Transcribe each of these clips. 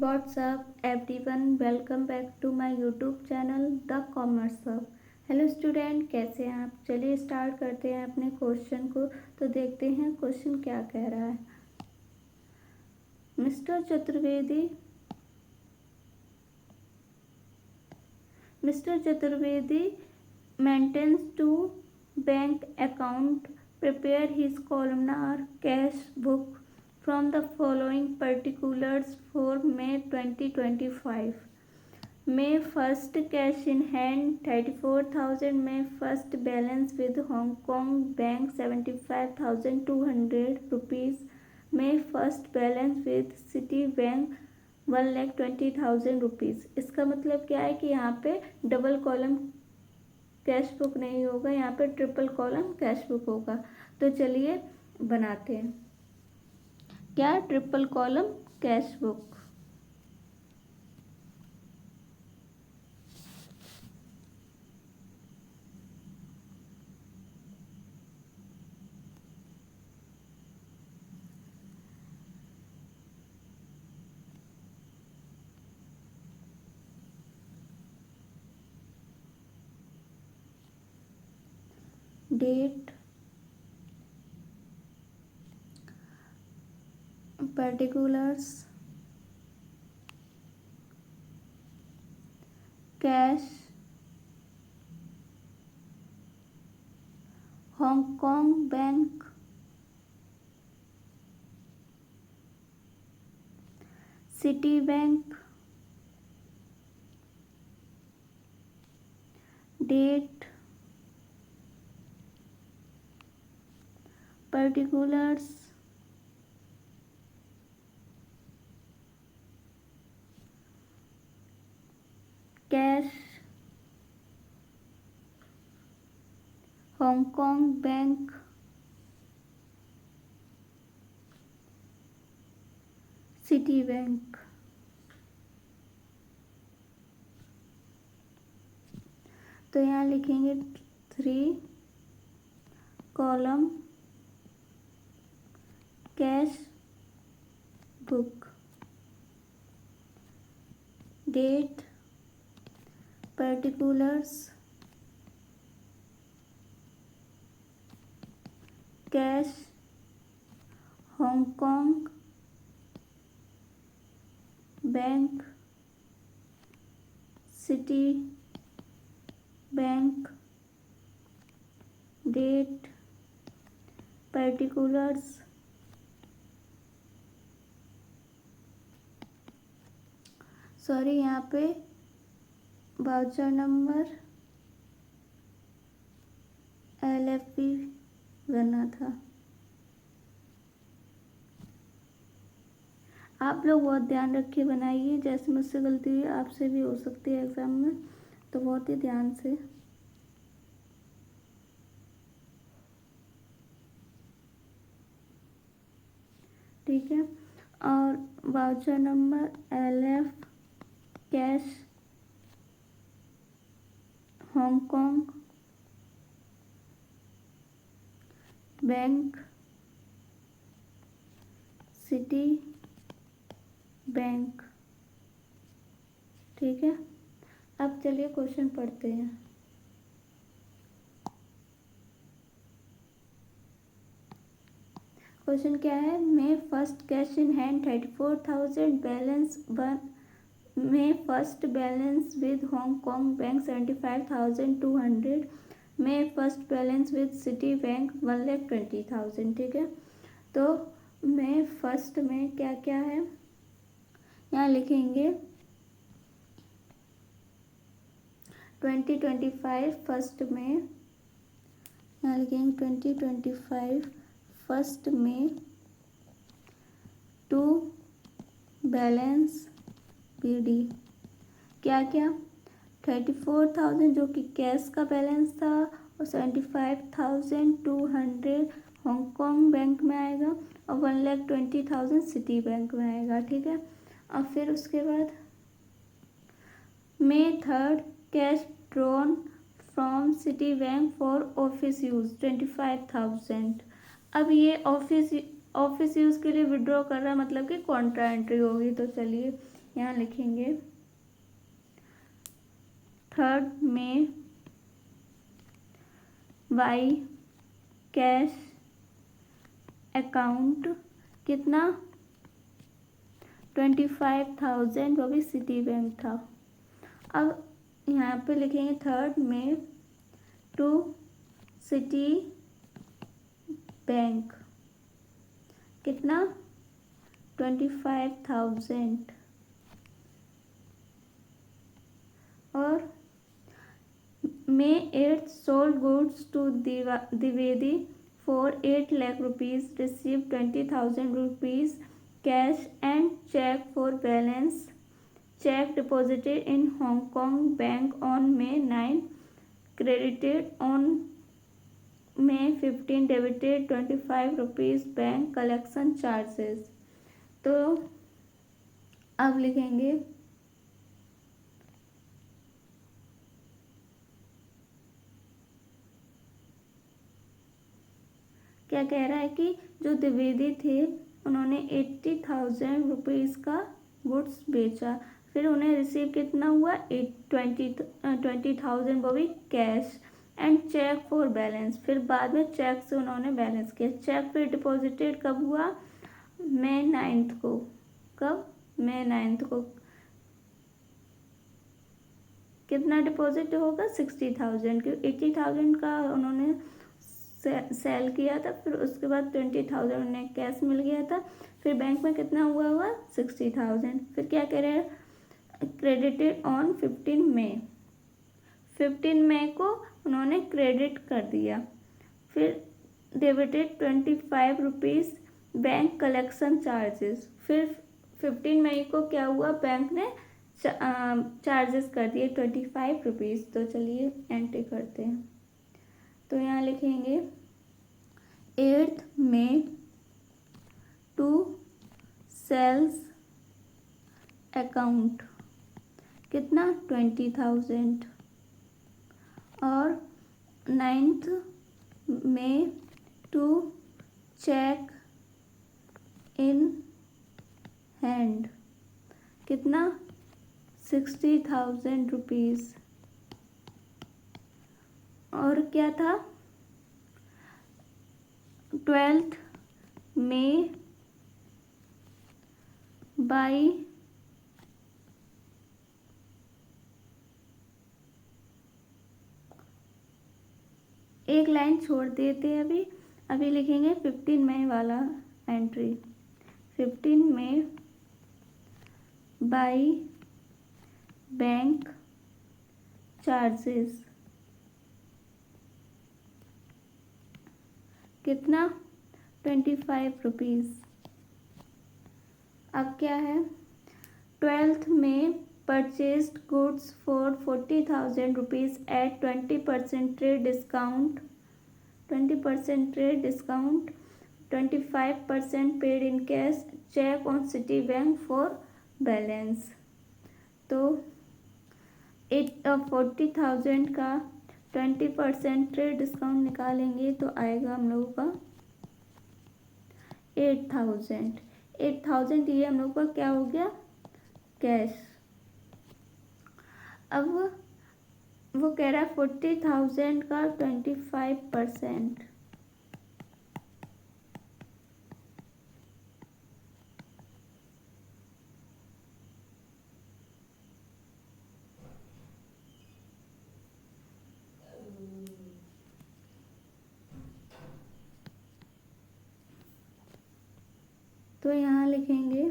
What's up everyone, welcome back to my YouTube channel The Commerce Hub। Hello student, कैसे हैं आप? चलिए start करते हैं अपने क्वेश्चन को। तो देखते हैं क्वेश्चन क्या कह रहा है। Mister Chaturvedi maintains two bank account, prepare his columnar cash book from the following particulars for May 2025। May 1st cash in hand 34,000। May 1st balance with Hong Kong Bank 75,200 rupees। May 1st balance with City Bank 1,20,000 rupees. इसका मतलब क्या है कि यहाँ पे double column cash book नहीं होगा, यहाँ पे ट्रिपल कॉलम कैश बुक होगा। तो चलिए बनाते हैं। क्या? Triple column cash book. Date, particulars, cash, Hong Kong bank, city bank, date, particulars, cash, Hong Kong bank, city bank. तो यहाँ लिखेंगे 3 column cash book, date, particulars, cash, Hong Kong bank, city bank, date, particulars, sorry यहाँ पे voucher number LFP करना था। आप लोग बहुत ध्यान रख के बनाइए, जैसे मुझसे गलती हुई आपसे भी हो सकती है एग्जाम में, तो बहुत ही ध्यान से। ठीक है। और voucher number LF, cash, Hong Kong bank, city bank. ठीक है। अब चलिए क्वेश्चन पढ़ते हैं। क्वेश्चन क्या है? मे 1st cash in hand 34,000 balance 1। May 1st balance with Hong Kong bank 75,200। May 1st balance with city bank 1,20,000। ठीक है। तो मे 1st में क्या क्या है यहाँ लिखेंगे 2025 फर्स्ट में, यहाँ लिखेंगे 2025 फर्स्ट में टू बैलेंस PD। क्या क्या? 34,000 जो कि कैश का बैलेंस था और 75,200 हांगकांग बैंक में आएगा और 1,20,000 सिटी बैंक में आएगा। ठीक है। और फिर उसके बाद May 3rd cash drawn from city bank for office use 25,000। अब ये ऑफिस यूज के लिए विड्रॉ कर रहा है, मतलब कि कॉन्ट्रा एंट्री होगी। तो चलिए यहाँ लिखेंगे 3 में बाई कैश अकाउंट कितना 25,000, वो भी सिटी बैंक था। अब यहाँ पे लिखेंगे 3 में टू सिटी बैंक कितना 25,000 और में 8 sold goods to Dwivedi for 8 lakh rupees, received 20,000 rupees cash and check for balance, check deposited in Hong Kong bank on May 9, credited on May 15, debited 25 rupees bank collection charges। तो अब लिखेंगे क्या कह रहा है कि जो द्विवेदी थे उन्होंने 80,000 रुपीज़ का गुड्स बेचा, फिर उन्हें रिसीव कितना हुआ 20,000, वो भी cash and cheque for balance, फिर बाद में चेक से उन्होंने बैलेंस किया। चेक फिर डिपॉजिटेड कब हुआ May 9 को, कब May 9 को कितना डिपॉजिट होगा 60,000, क्योंकि 80,000 का उन्होंने सेल किया था, फिर उसके बाद 20,000 उन्हें कैश मिल गया था, फिर बैंक में कितना हुआ 60,000। फिर क्या कह रहे हैं क्रेडिटेड ऑन 15 मई को उन्होंने क्रेडिट कर दिया, फिर debited 25 rupees bank collection charges, फिर 15 मई को क्या हुआ बैंक ने चार्जेस कर दिए 25 रुपीज़। तो चलिए एंट्री करते हैं। तो यहाँ लिखेंगे 8 मई टू सेल्स अकाउंट कितना 20,000 और 9 मई टू चेक इन हैंड कितना 60,000 रुपीज़। और क्या था 12 मई बाई एक लाइन छोड़ देते हैं, अभी लिखेंगे 15 मई वाला entry. 15 May by bank charges कितना 25 रुपीज़। अब क्या है 12 में purchased goods for 40,000 rupees at 20% trade discount, 25% paid in cash, cheque on city bank for balance. तो 40,000 का 20% ट्रेड डिस्काउंट निकालेंगे तो आएगा हम लोगों का 8,000। ये हम लोग का क्या हो गया कैश। अब वो कह रहा है 40,000 का 25%, तो यहाँ लिखेंगे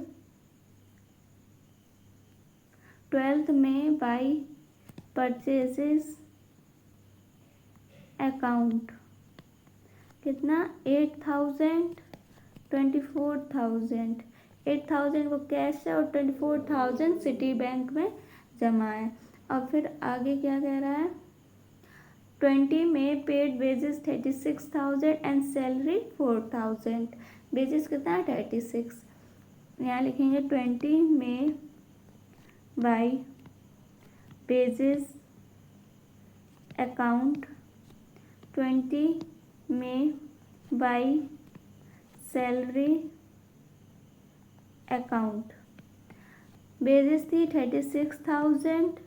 12 में बाई परचेसेस अकाउंट कितना 8,000, 24,000। 8,000 वो कैश है और 24,000 सिटी बैंक में जमा है। और फिर आगे क्या कह रहा है 20 में paid wages 36,000 and salary 4,000। Wages कितना 36, यहाँ लिखेंगे 20 में बाई वेजेस अकाउंट, 20 में बाई सैलरी अकाउंट। वेजेस थी 36,000,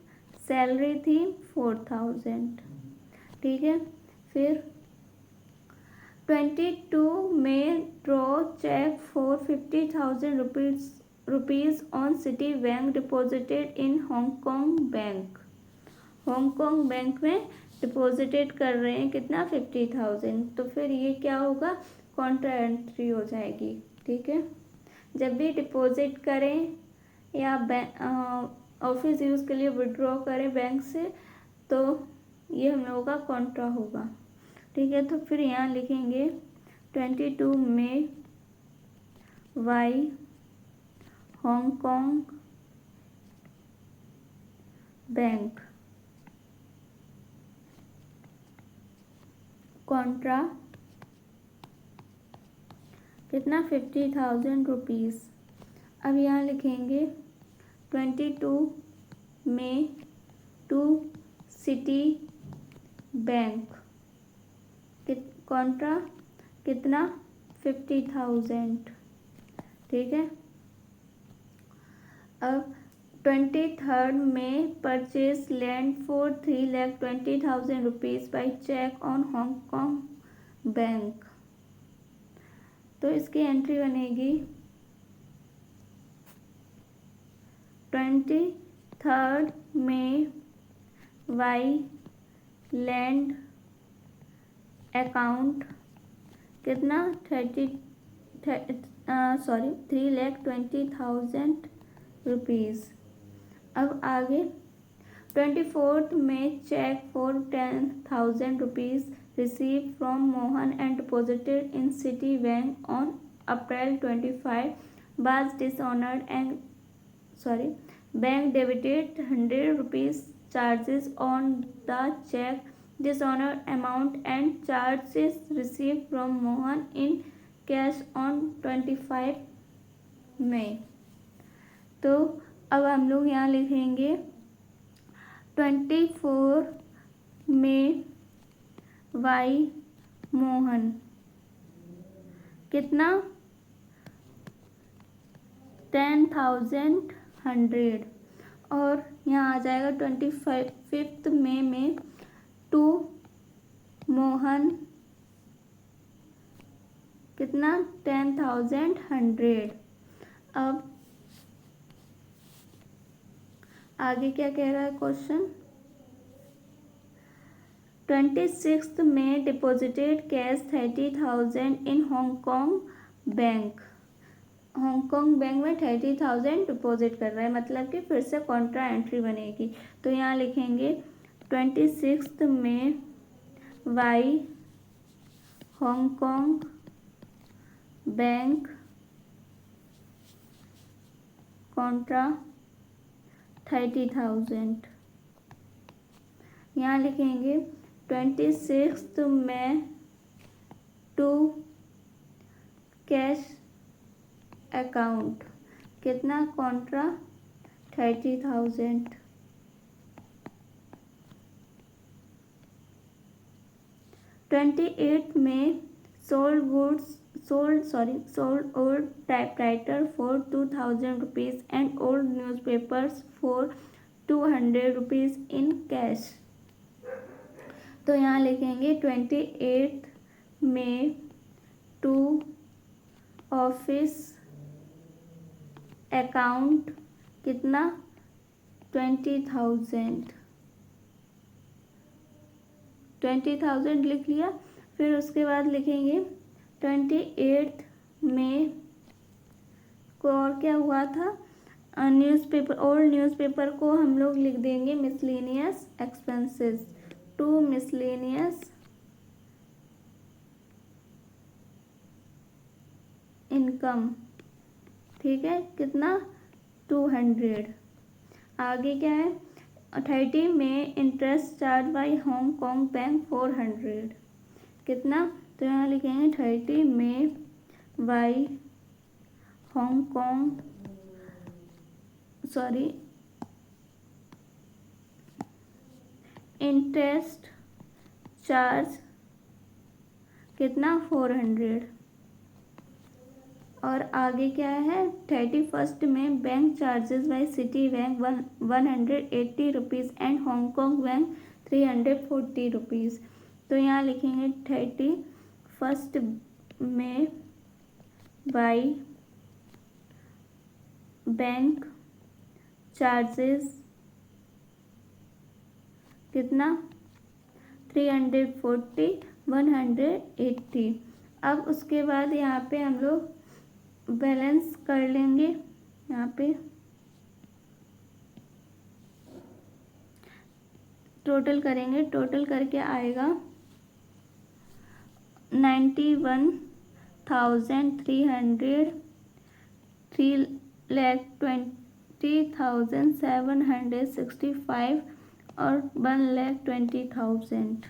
सैलरी थी 4,000। ठीक है, फिर 22 में draw cheque for 50,000 rupees on city bank deposited in Hong Kong bank. Hong Kong bank में डिपॉजिटेड कर रहे हैं कितना, 50,000। तो फिर ये क्या होगा, कॉन्ट्रा एंट्री हो जाएगी। ठीक है, जब भी डिपॉजिट करें या ऑफिस यूज़ के लिए विड्रॉ करें बैंक से, तो ये हम लोगों का कॉन्ट्रा होगा। ठीक है, तो फिर यहाँ लिखेंगे 22 में वाई हांगकांग बैंक कॉन्ट्रा कितना, 50,000 रुपीज़। अब यहाँ लिखेंगे 22 में टू सिटी बैंक कॉन्ट्रा कितना, 50,000। ठीक है, अब 23 में purchase land for 3,20,000 rupees by cheque on Hong Kong bank. तो इसकी एंट्री बनेगी 23 में वाई लैंड अकाउंट कितना, 3,20,000 रुपीज़। अब आगे 24 में cheque for 10,000 rupees receive from Mohan and deposited in city bank on April 25 was dishonored and bank debited 100 rupees charges on the check. Dishonored amount and charges received from Mohan in cash on 25 मई। तो अब हम लोग यहाँ लिखेंगे 24 में Y Mohan कितना, 10,100। और यहाँ आ जाएगा 25 मई में टू मोहन कितना, 10,100। अब आगे क्या कह रहा है क्वेश्चन, 26 में डिपॉजिटेड कैश 30,000 इन हांगकांग बैंक। हांगकांग बैंक में 30,000 डिपॉजिट कर रहा है, मतलब कि फिर से कॉन्ट्रा एंट्री बनेगी। तो यहाँ लिखेंगे 26 में वाई हांगकांग बैंक कॉन्ट्रा 30,000। यहाँ लिखेंगे 26 में टू कैश अकाउंट कितना, कॉन्ट्रा 30,000। 28 में sold old typewriter for 2,000 rupees and old newspapers for 200 rupees in cash। तो यहाँ लिखेंगे 28 में टू ऑफिस अकाउंट कितना, 20,000 लिख लिया। फिर उसके बाद लिखेंगे 28 में को और क्या हुआ था, न्यूज़पेपर, ओल्ड न्यूज़पेपर को हम लोग लिख देंगे miscellaneous expenses, to miscellaneous income. ठीक है, कितना, 200। आगे क्या है, 30 में interest charge by Hong Kong bank 400 कितना। तो यहाँ लिखेंगे 30 में बाई हांगकांग इंटरेस्ट चार्ज कितना, 400। और आगे क्या है, 31 में bank charges by city bank 180 rupees and Hong Kong bank 340 rupees. तो यहाँ लिखेंगे 31 में बाई बैंक चार्जेस कितना, 340 180। अब उसके बाद यहाँ पे हम लोग बैलेंस कर लेंगे, यहाँ पे टोटल करेंगे, टोटल करके आएगा 91,300, 3,20,765 और 1,20,000,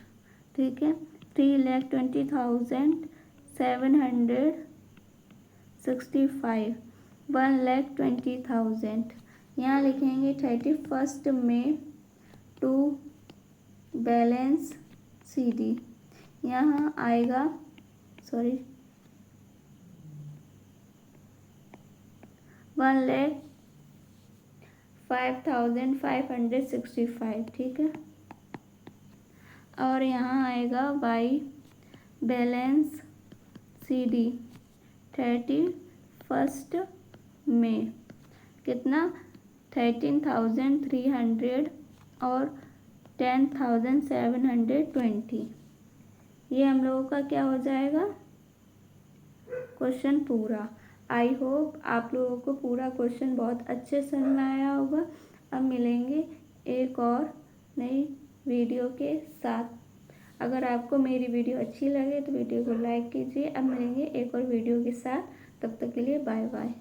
ठीक है, 3,20,765, 1,20,000। यहाँ लिखेंगे 31 में टू बैलेंस CD। यहाँ आएगा 1,05,565, ठीक है। और यहाँ आएगा बाई बैलेंस CD 31 में कितना, 13,300 और 10,720। ये हम लोगों का क्या हो जाएगा, क्वेश्चन पूरा। आई होप आप लोगों को पूरा क्वेश्चन बहुत अच्छे से समझ में आया होगा। अब मिलेंगे एक और नई वीडियो के साथ। अगर आपको मेरी वीडियो अच्छी लगे तो वीडियो को लाइक कीजिए। अब मिलेंगे एक और वीडियो के साथ, तब तक के लिए बाय बाय।